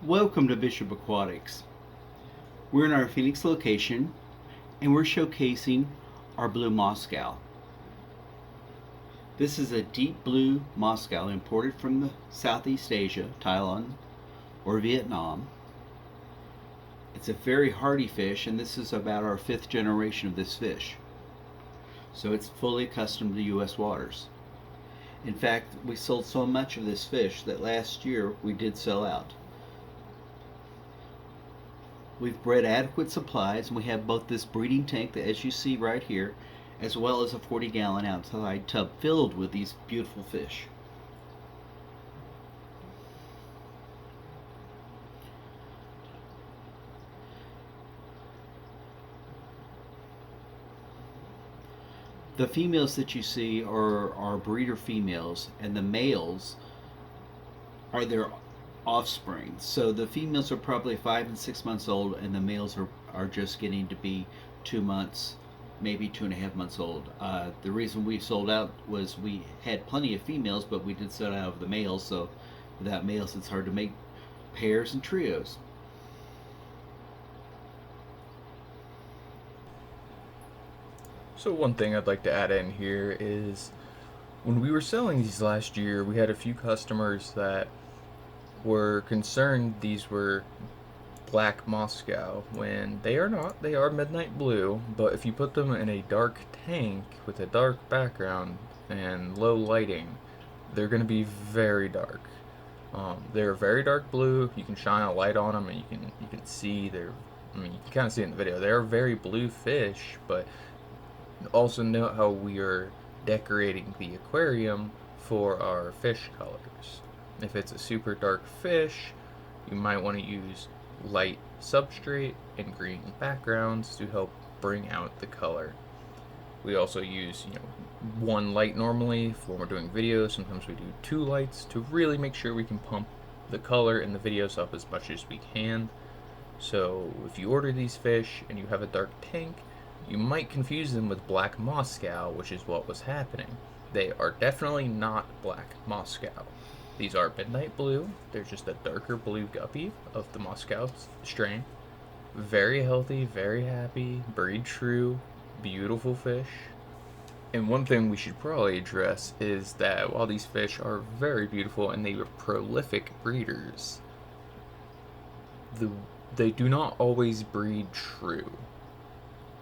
Welcome to Bishop Aquatics. We're in our Phoenix location and we're showcasing our blue Moscow. This is a deep blue Moscow imported from the Southeast Asia, Thailand, or Vietnam. It's a very hardy fish, and this is about our 5th generation of this fish. So it's fully accustomed to U.S. waters. In fact, we sold so much of this fish that last year we did sell out. We've bred adequate supplies, and we have both this breeding tank that, as you see right here, as well as a 40-gallon outside tub filled with these beautiful fish. The females that you see are breeder females, and the males are their offspring. So the females are probably 5 and 6 months old, and the males are just getting to be 2 months, maybe 2.5 months old. The reason we sold out was we had plenty of females, but we did sell out of the males. So without males, it's hard to make pairs and trios. So one thing I'd like to add in here is when we were selling these last year, we had a few customers that were concerned these were black Moscow when they are not. They are midnight blue, but if you put them in a dark tank with a dark background and low lighting, they're going to be very dark. They're very dark blue. You can shine a light on them and you can see they're, I mean, you can kind of see in the video, they're very blue fish, but also note how we are decorating the aquarium for our fish colors. If it's a super dark fish, you might want to use light substrate and green backgrounds to help bring out the color. We also use, one light normally when we're doing videos. Sometimes we do 2 lights to really make sure we can pump the color in the videos up as much as we can. So if you order these fish and you have a dark tank, you might confuse them with black Moscow, which is what was happening. They are definitely not black Moscow. These are midnight blue. They're just a darker blue guppy of the Moscow strain. Very healthy, very happy, breed true, beautiful fish. And one thing we should probably address is that while these fish are very beautiful and they are prolific breeders, they do not always breed true.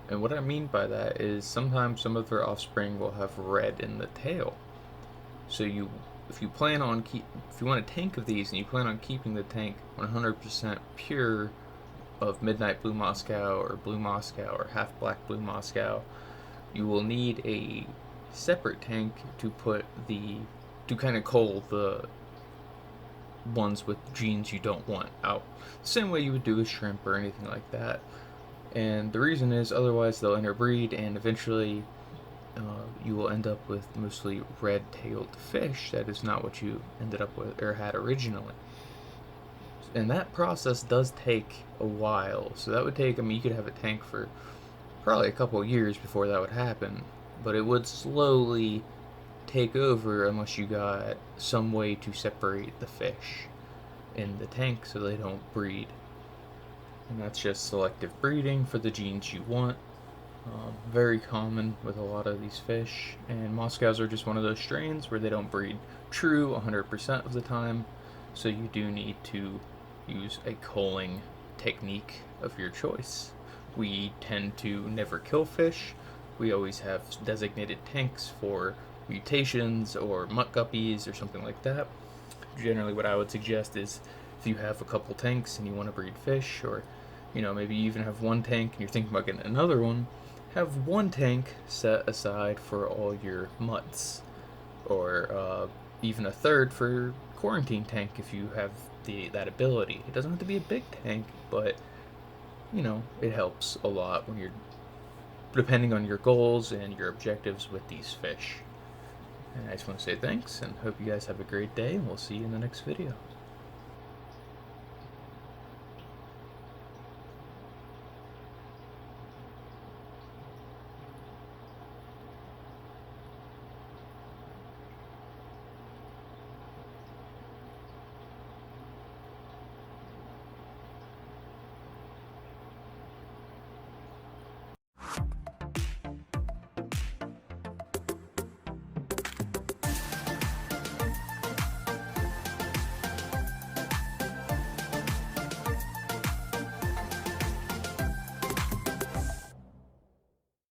And what I mean by that is sometimes some of their offspring will have red in the tail. So if you want a tank of these and you plan on keeping the tank 100% pure of midnight blue Moscow or blue Moscow or half black blue Moscow, you will need a separate tank to kind of cull the ones with genes you don't want out. The same way you would do with shrimp or anything like that. And the reason is otherwise they'll interbreed and eventually you will end up with mostly red-tailed fish. That is not what you ended up with or had originally. And that process does take a while. So that would take, you could have a tank for probably a couple of years before that would happen. But it would slowly take over unless you got some way to separate the fish in the tank so they don't breed. And that's just selective breeding for the genes you want. Very common with a lot of these fish, and Moscows are just one of those strains where they don't breed true 100% of the time, so you do need to use a culling technique of your choice. We tend to never kill fish. We always have designated tanks for mutations or mutt guppies or something like that. Generally what I would suggest is if you have a couple tanks and you want to breed fish, or maybe you even have one tank and you're thinking about getting another one, have one tank set aside for all your mutts, or even a third for quarantine tank if you have that ability. It doesn't have to be a big tank, but it helps a lot when you're depending on your goals and your objectives with these fish. And I just want to say thanks and hope you guys have a great day, and we'll see you in the next video.